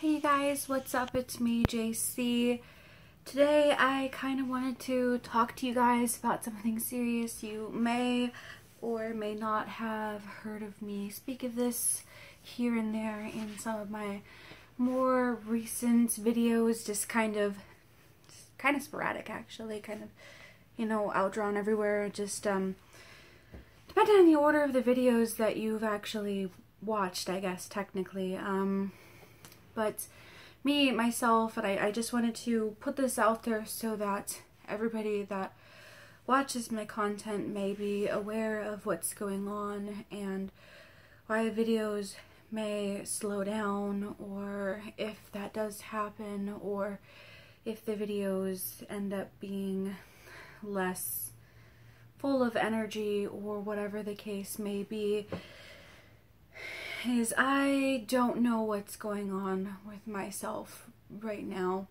Hey you guys, what's up? It's me, JC. Today I kind of wanted to talk to you guys about something serious. You may or may not have heard of me speak of this here and there in some of my more recent videos, just kind of sporadic actually, kind of, outdrawn everywhere, just depending on the order of the videos that you've actually watched, I guess, technically. But me, myself, and I just wanted to put this out there so that everybody that watches my content may be aware of what's going on and why videos may slow down, or if that does happen, or if the videos end up being less full of energy, or whatever the case may be. Is I don't know what's going on with myself right now,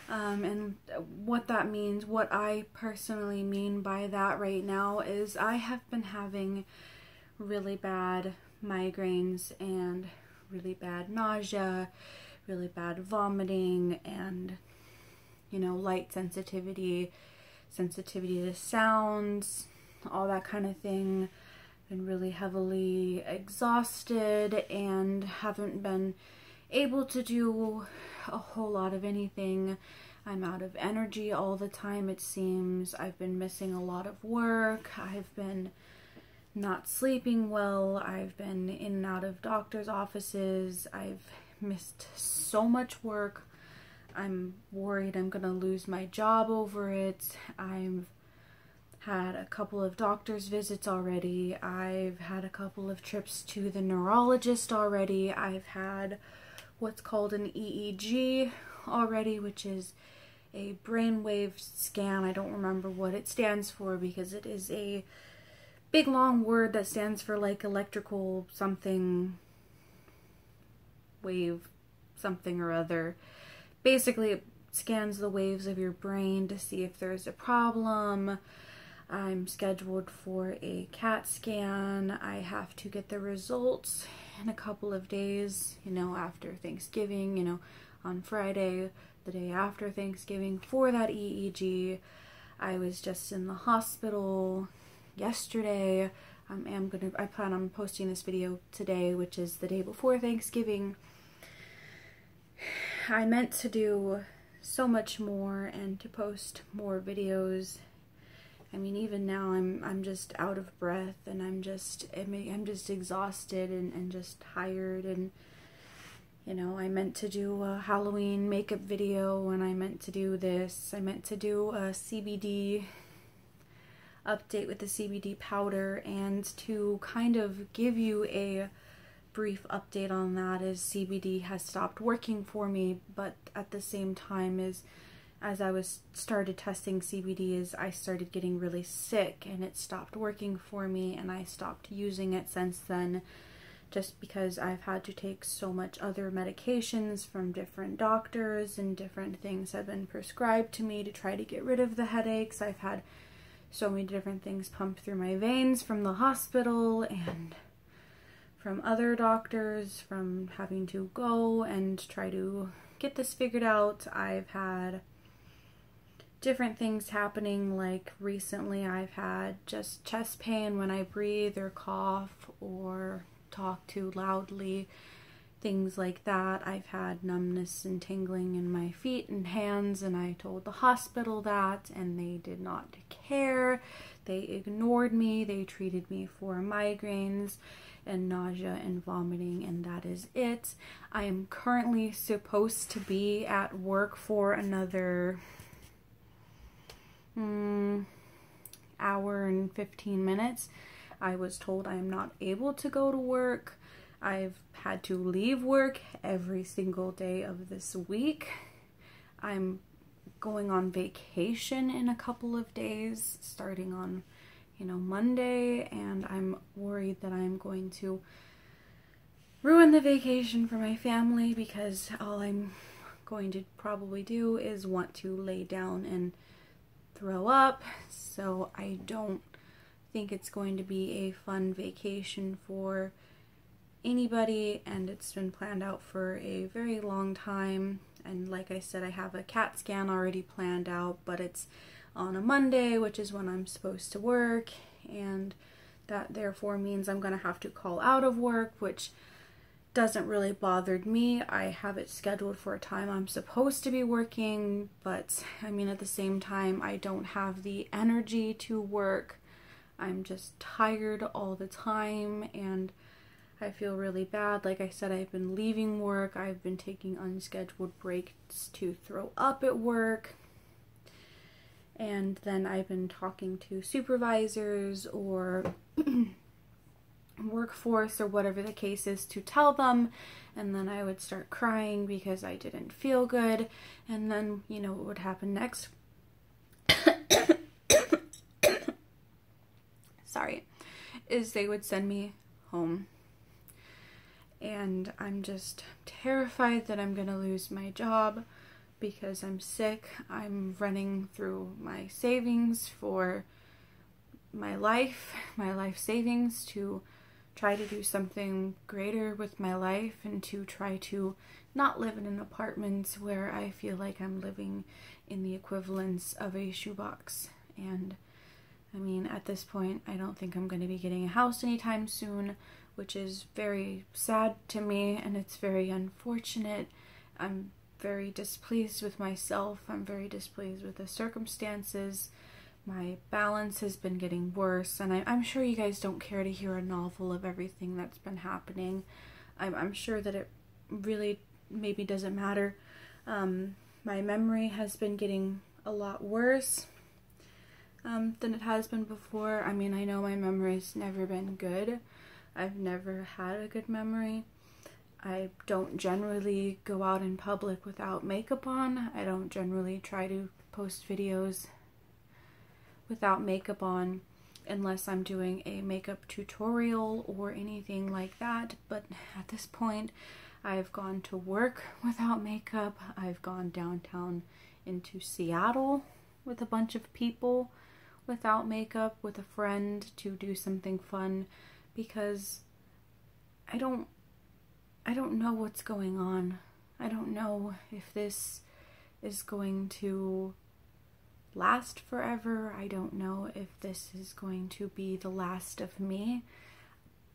and what that means, what I personally mean by that right now is I have been having really bad migraines and really bad nausea, really bad vomiting, and light sensitivity to sounds, all that kind of thing. Been really heavily exhausted and haven't been able to do a whole lot of anything. I'm out of energy all the time, it seems. I've been missing a lot of work. I've been not sleeping well. I've been in and out of doctor's offices. I've missed so much work. I'm worried I'm gonna lose my job over it. I've had a couple of doctor's visits already. I've had a couple of trips to the neurologist already. I've had what's called an EEG already, which is a brainwave scan. I don't remember what it stands for because it is a big long word that stands for like electrical something wave something or other. Basically, it scans the waves of your brain to see if there's a problem. I'm scheduled for a CAT scan. I have to get the results in a couple of days, after Thanksgiving, on Friday, the day after Thanksgiving, for that EEG. I was just in the hospital yesterday. I plan on posting this video today, which is the day before Thanksgiving. I meant to do so much more and to post more videos. I mean, even now I'm just out of breath, and I'm just exhausted and just tired, and I meant to do a Halloween makeup video, and I meant to do this. I meant to do a CBD update with the CBD powder, and to kind of give you a brief update on that, as CBD has stopped working for me, but at the same time as I started testing CBD, I started getting really sick and it stopped working for me, and I stopped using it since then, just because I've had to take so much other medications from different doctors, and different things have been prescribed to me to try to get rid of the headaches. I've had so many different things pumped through my veins from the hospital and from other doctors, from having to go and try to get this figured out. I've had different things happening, like recently I've had just chest pain when I breathe or cough or talk too loudly, things like that. I've had numbness and tingling in my feet and hands, and I told the hospital that, and they did not care. They ignored me. They treated me for migraines and nausea and vomiting, and that is it. I am currently supposed to be at work for another hour and 15 minutes. I was told I am not able to go to work. I've had to leave work every single day of this week. I'm going on vacation in a couple of days, starting on Monday, and I'm worried that I'm going to ruin the vacation for my family, because all I'm going to probably do is want to lay down and throw up. So I don't think it's going to be a fun vacation for anybody, and it's been planned out for a very long time. And like I said, I have a CAT scan already planned out, but it's on a Monday, which is when I'm supposed to work, and that therefore means I'm gonna have to call out of work, which doesn't really bother me. I have it scheduled for a time I'm supposed to be working, but I mean, at the same time, I don't have the energy to work. I'm just tired all the time, and I feel really bad. Like I said, I've been leaving work. I've been taking unscheduled breaks to throw up at work. And then I've been talking to supervisors or workforce or whatever the case is to tell them, and then I would start crying because I didn't feel good. And then, you know, what would happen next? Sorry, is they would send me home. And I'm just terrified that I'm gonna lose my job because I'm sick. I'm running through my savings for my life savings to try to do something greater with my life, and to try to not live in an apartment where I feel like I'm living in the equivalence of a shoebox. And I mean, at this point, I don't think I'm going to be getting a house anytime soon, which is very sad to me, and it's very unfortunate. I'm very displeased with myself. I'm very displeased with the circumstances. My balance has been getting worse, and I'm sure you guys don't care to hear a novel of everything that's been happening. I'm sure that it really maybe doesn't matter. My memory has been getting a lot worse than it has been before. I mean, I know my memory's never been good. I've never had a good memory. I don't generally go out in public without makeup on. I don't generally try to post videos without makeup on unless I'm doing a makeup tutorial or anything like that. But at this point, I've gone to work without makeup. I've gone downtown into Seattle with a bunch of people without makeup, with a friend, to do something fun, because I don't know what's going on. I don't know if this is going to last forever. I don't know if this is going to be the last of me,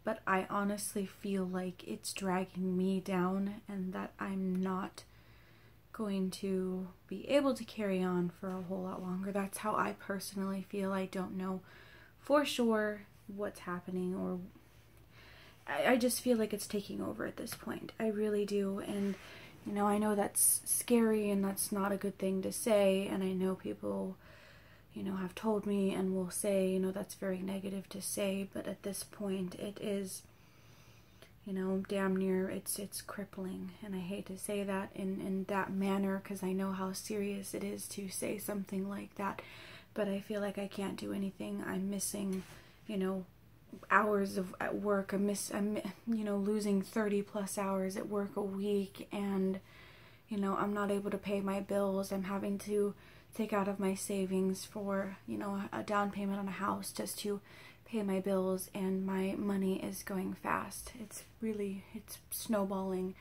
but I honestly feel like it's dragging me down, and that I'm not going to be able to carry on for a whole lot longer. That's how I personally feel. I don't know for sure what's happening, or I just feel like it's taking over at this point. I really do. And you know, I know that's scary and that's not a good thing to say, and I know people, you know, have told me and will say, you know, that's very negative to say, but at this point it is, you know, damn near, it's crippling. And I hate to say that in that manner, because I know how serious it is to say something like that, but I feel like I can't do anything. I'm missing, you know, hours at work. I'm you know, losing 30 plus hours at work a week, and you know, I'm not able to pay my bills. I'm having to take out of my savings for, you know, a down payment on a house just to pay my bills, and my money is going fast. It's snowballing,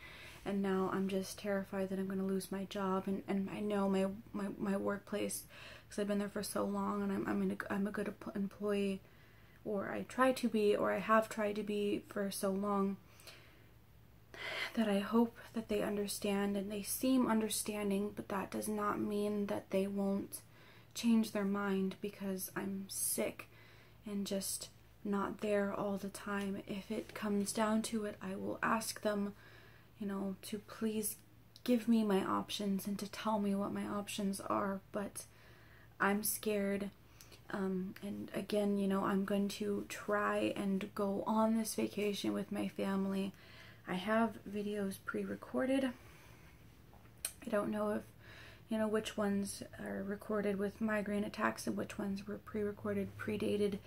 and now I'm just terrified that I'm going to lose my job, and I know my workplace, because I've been there for so long, and I'm a good employee, or I try to be, or I have tried to be for so long, that I hope that they understand, and they seem understanding, but that does not mean that they won't change their mind because I'm sick and just not there all the time. If it comes down to it, I will ask them, you know, to please give me my options and to tell me what my options are, but I'm scared. And again, you know, I'm going to try and go on this vacation with my family. I have videos pre-recorded. I don't know if, you know, which ones are recorded with migraine attacks and which ones were pre-recorded, predated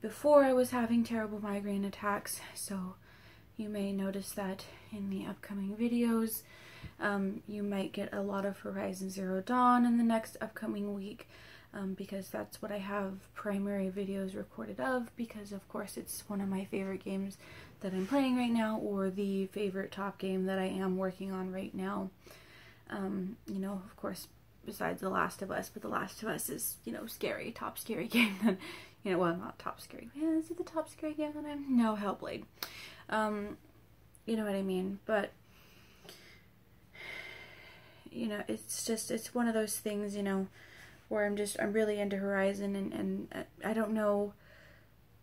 before I was having terrible migraine attacks. So you may notice that in the upcoming videos. You might get a lot of Horizon Zero Dawn in the next upcoming week. because that's what I have primary videos recorded of, because of course it's one of my favorite games that I'm playing right now, or the favorite top game that I am working on right now. You know, of course, besides The Last of Us, but The Last of Us is, you know, scary, top scary game than, you know, well, not top scary. Is it the top scary game that I'm? No, Hellblade. You know what I mean? But, you know, it's one of those things, you know, where I'm really into Horizon, and I don't know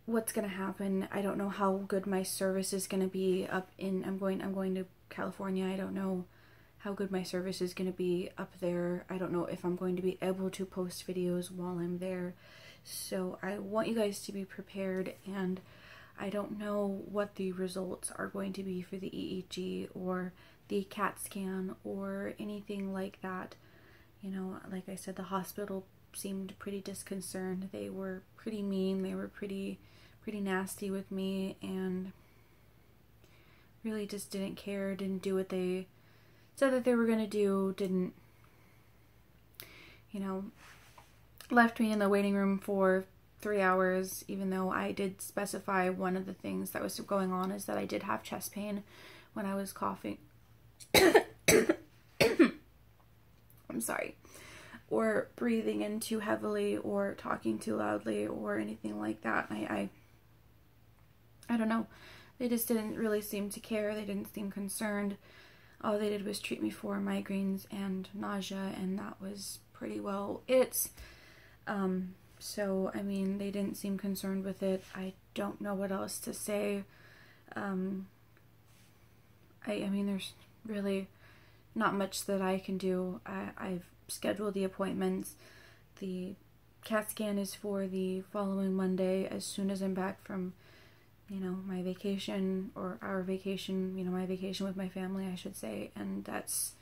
what's gonna happen. I don't know how good my service is gonna be up in, I'm going to California. I don't know how good my service is gonna be up there. I don't know if I'm going to be able to post videos while I'm there. So I want you guys to be prepared, and I don't know what the results are going to be for the EEG or the CAT scan or anything like that. You know, like I said, the hospital seemed pretty disconcerted. They were pretty mean. They were pretty nasty with me, and really just didn't care, didn't do what they said that they were going to do, didn't, you know, left me in the waiting room for 3 hours, even though I did specify one of the things that was going on is that I did have chest pain when I was coughing. I'm sorry. Or breathing in too heavily, or talking too loudly, or anything like that. I don't know. They just didn't really seem to care. They didn't seem concerned. All they did was treat me for migraines and nausea, and that was pretty well it. So, I mean, they didn't seem concerned with it. I don't know what else to say. I mean, there's really not much that I can do. I've scheduled the appointments. The CAT scan is for the following Monday, as soon as I'm back from, you know, my vacation, or our vacation, you know, my vacation with my family, I should say. And that's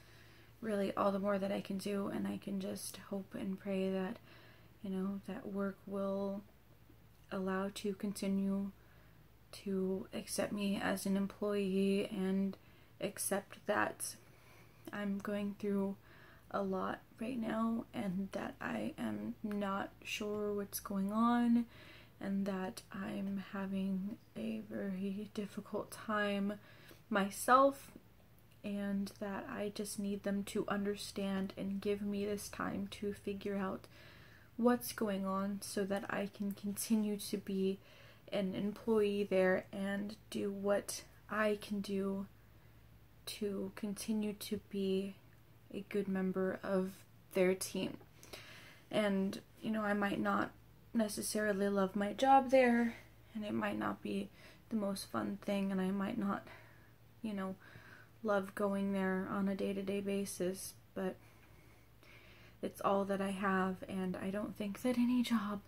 really all the more that I can do, and I can just hope and pray that, you know, that work will allow to continue to accept me as an employee, and accept that I'm going through a lot right now, and that I am not sure what's going on, and that I'm having a very difficult time myself, and that I just need them to understand and give me this time to figure out what's going on, so that I can continue to be an employee there and do what I can do to continue to be a good member of their team. And, you know, I might not necessarily love my job there, and it might not be the most fun thing, and I might not, you know, love going there on a day-to-day basis, but it's all that I have, and I don't think that any job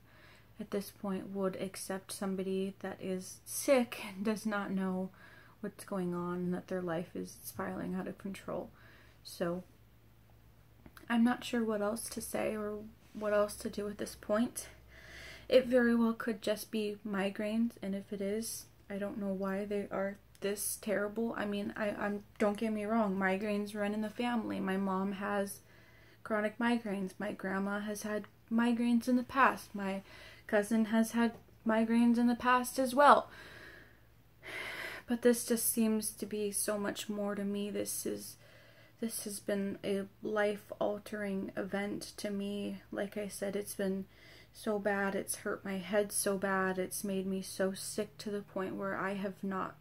at this point would accept somebody that is sick and does not know what's going on, and that their life is spiraling out of control. So I'm not sure what else to say or what else to do at this point. It very well could just be migraines, and if it is, I don't know why they are this terrible. I mean, I'm don't get me wrong, migraines run in the family. My mom has chronic migraines. My grandma has had migraines in the past. My cousin has had migraines in the past as well. But this just seems to be so much more to me. This has been a life-altering event to me. Like I said, it's been so bad. It's hurt my head so bad. It's made me so sick to the point where I have not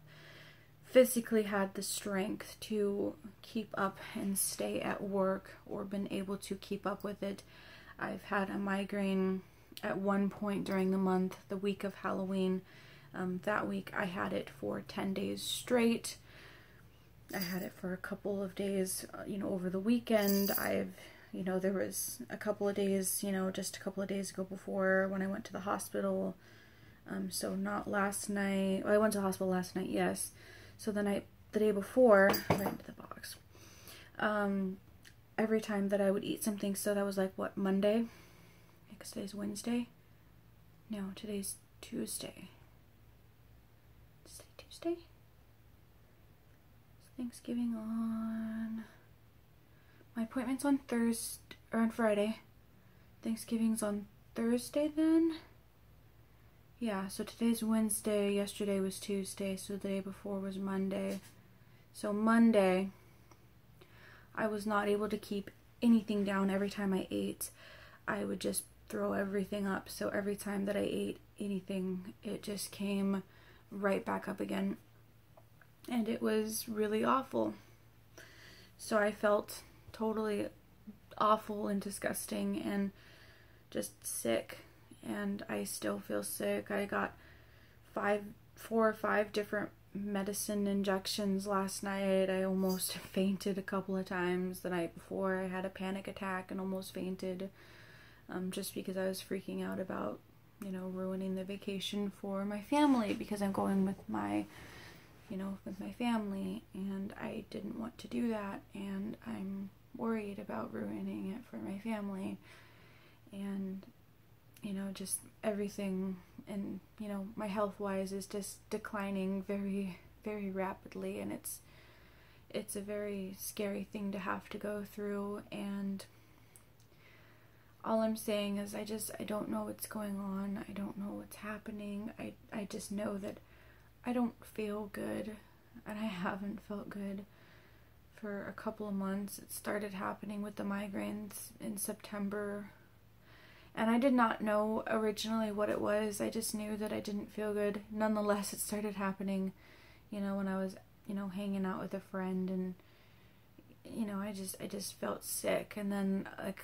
physically had the strength to keep up and stay at work, or been able to keep up with it. I've had a migraine at one point during the month, the week of Halloween. That week I had it for 10 days straight. I had it for a couple of days, you know, over the weekend. You know, there was a couple of days, you know, just a couple of days ago before when I went to the hospital. So not last night. Well, I went to the hospital last night, yes. So the day before, right into the box. Every time that I would eat something, so that was like, what, Monday? Because today's Wednesday? No, today's Tuesday. Is today Tuesday? Is Thanksgiving on... My appointment's on Thursday, or on Friday. Thanksgiving's on Thursday then? Yeah, so today's Wednesday, yesterday was Tuesday, so the day before was Monday. So Monday, I was not able to keep anything down. Every time I ate, I would just throw everything up. So every time that I ate anything, it just came right back up again. And it was really awful. So I felt totally awful and disgusting and just sick. And I still feel sick. I got 4 or 5 different medicine injections last night. I almost fainted a couple of times the night before. I had a panic attack and almost fainted, just because I was freaking out about, ruining the vacation for my family, because I'm going with my family, and I didn't want to do that, and I'm worried about ruining it for my family, and just everything, and my health wise is just declining very, very rapidly, and it's a very scary thing to have to go through. And all I'm saying is I don't know what's going on. I don't know what's happening. I just know that I don't feel good, and I haven't felt good for a couple of months. It started happening with the migraines in September, and I did not know originally what it was. I just knew that I didn't feel good. Nonetheless, it started happening, when I was, hanging out with a friend, and, I just felt sick. And then a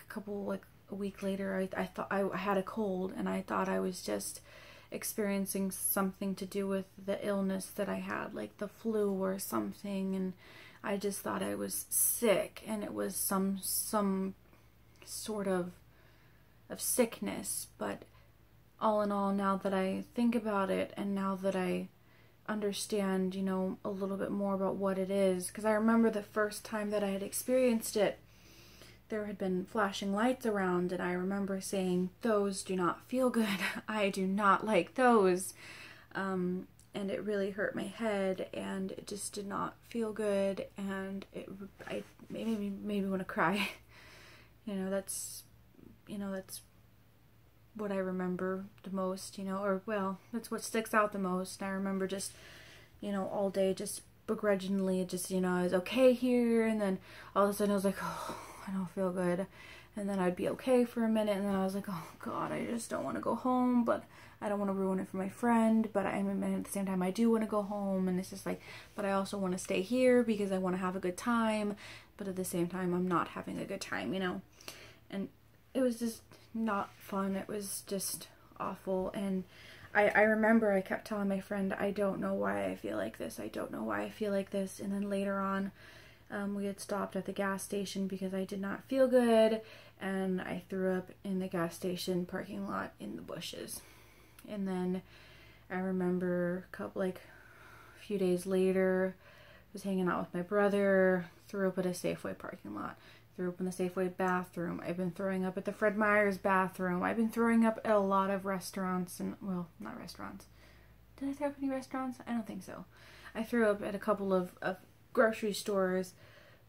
week later, I thought I had a cold, and I thought I was just experiencing something to do with the illness that I had, like the flu or something, and I just thought I was sick, and it was some sort of sickness. But all in all, now that I think about it, and now that I understand, a little bit more about what it is, because I remember the first time that I had experienced it, there had been flashing lights around, and I remember saying, "Those do not feel good. I do not like those." And it really hurt my head, and it just did not feel good, and I made me want to cry. That's what I remember the most, that's what sticks out the most. And I remember just, all day just begrudgingly, just, I was okay here, and then all of a sudden I was like, oh, I don't feel good. And then I'd be okay for a minute, and then I was like, oh God, I just don't want to go home, but I don't want to ruin it for my friend, but at the same time I do want to go home, and it's just like, but I also want to stay here because I want to have a good time, but at the same time I'm not having a good time, and it was just not fun. It was just awful. And I remember I kept telling my friend, I don't know why I feel like this. I don't know why I feel like this. And then later on, we had stopped at the gas station because I did not feel good, and I threw up in the gas station parking lot in the bushes. And then I remember a few days later, I was hanging out with my brother, threw up at a Safeway parking lot, threw up in the Safeway bathroom. I've been throwing up at the Fred Meyer's bathroom. I've been throwing up at a lot of restaurants, and, well, not restaurants. Did I throw up any restaurants? I don't think so. I threw up at a couple of grocery stores,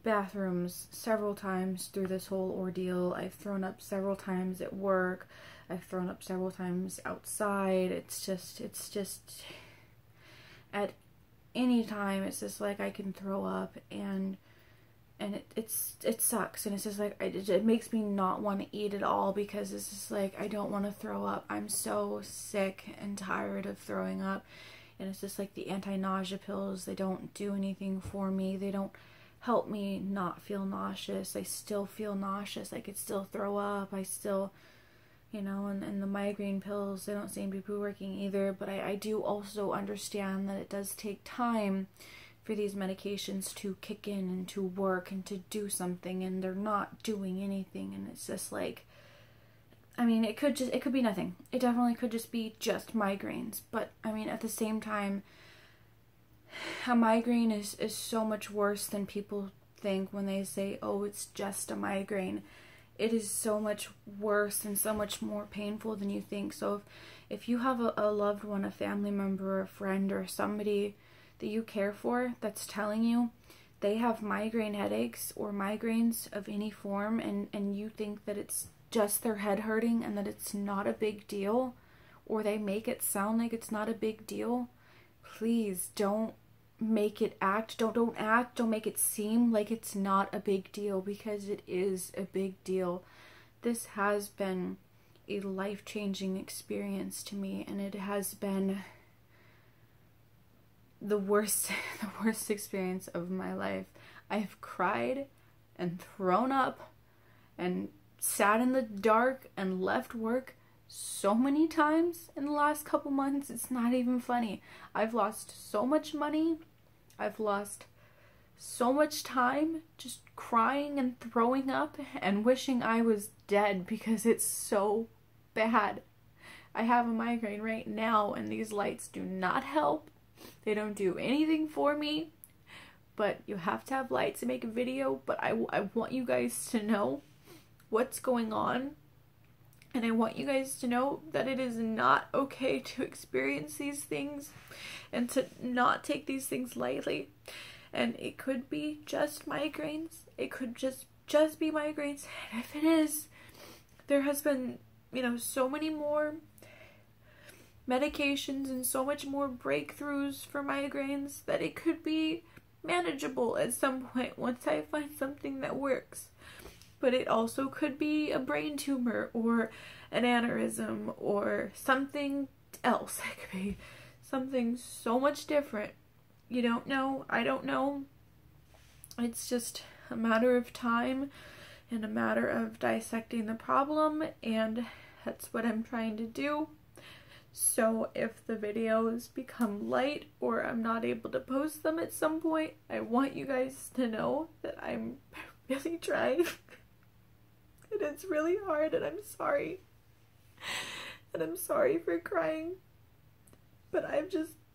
bathrooms, several times through this whole ordeal. I've thrown up several times at work. I've thrown up several times outside. It's just at any time, it's just like I can throw up, and it sucks, and it's just like, it makes me not want to eat at all, because it's just like, I don't want to throw up. I'm so sick and tired of throwing up, and it's just like the anti-nausea pills, they don't do anything for me. They don't help me not feel nauseous. I still feel nauseous. I could still throw up. I still, and the migraine pills, they don't seem to be working either. But I do also understand that it does take time for these medications to kick in and to work and to do something, and they're not doing anything. And it's just like, it could be nothing. It definitely could just be just migraines. But at the same time, a migraine is so much worse than people think when they say, oh, it's just a migraine. It is so much worse and so much more painful than you think. So if you have a loved one, a family member, a friend, or somebody that you care for that's telling you they have migraine headaches or migraines of any form, and you think that it's just their head hurting and that it's not a big deal, or they make it sound like it's not a big deal, please don't make it don't make it seem like it's not a big deal, because it is a big deal. This has been a life-changing experience to me, and it has been the worst experience of my life. I've cried and thrown up and sat in the dark and left work so many times in the last couple months. It's not even funny. I've lost so much money. I've lost so much time just crying and throwing up and wishing I was dead because it's so bad. I have a migraine right now, and these lights do not help. They don't do anything for me, but you have to have lights to make a video. But I want you guys to know what's going on, and I want you guys to know that it is not okay to experience these things and to not take these things lightly. And it could be just migraines. It could just be migraines. And if it is, there has been, so many more medications and so much more breakthroughs for migraines that it could be manageable at some point once I find something that works. But it also could be a brain tumor or an aneurysm or something else. It could be something so much different. You don't know. I don't know. It's just a matter of time and a matter of dissecting the problem, and that's what I'm trying to do. So if the videos become light or I'm not able to post them at some point, I want you guys to know that I'm really trying. And it's really hard, and I'm sorry. And I'm sorry for crying. But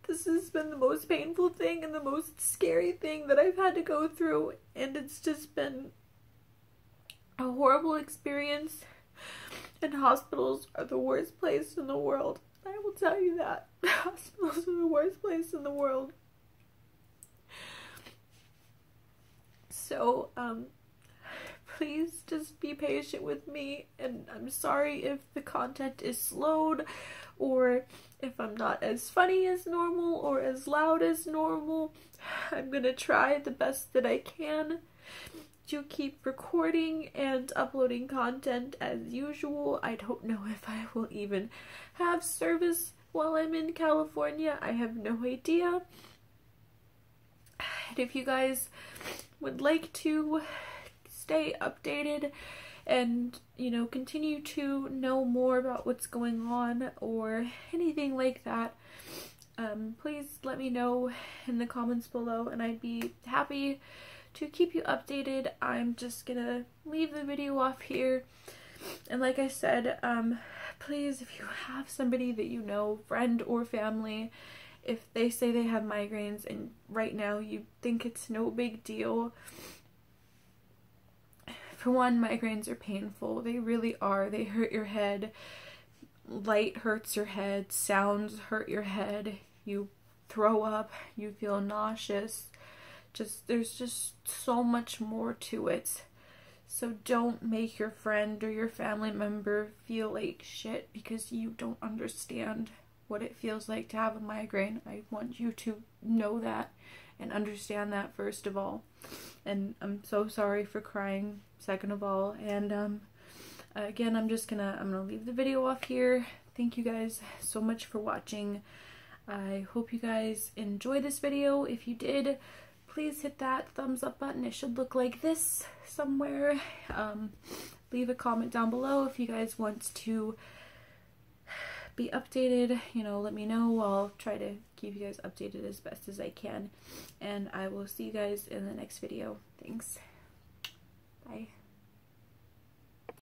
this has been the most painful thing and the most scary thing that I've had to go through, and it's just been a horrible experience. And hospitals are the worst place in the world. I will tell you that. Hospitals are the worst place in the world. So, please just be patient with me, and I'm sorry if the content is slowed, or if I'm not as funny as normal or as loud as normal. I'm gonna try the best that I can to keep recording and uploading content as usual. I don't know if I will even have service while I'm in California. I have no idea. And if you guys would like to stay updated and, continue to know more about what's going on or anything like that, please let me know in the comments below, and I'd be happy to keep you updated. I'm just gonna leave the video off here. And like I said, please, if you have somebody that you know, friend or family, if they say they have migraines and right now you think it's no big deal, for one, migraines are painful. They really are. They hurt your head. Light hurts your head. Sounds hurt your head. You throw up. You feel nauseous. There's just so much more to it. So don't make your friend or your family member feel like shit because you don't understand what it feels like to have a migraine. I want you to know that and understand that, first of all. And I'm so sorry for crying, second of all. And again, I'm gonna leave the video off here. Thank you guys so much for watching. I hope you guys enjoyed this video. If you did, please hit that thumbs up button. It should look like this somewhere. Leave a comment down below if you guys want to be updated. Let me know. I'll try to keep you guys updated as best as I can. And I will see you guys in the next video. Thanks. Bye.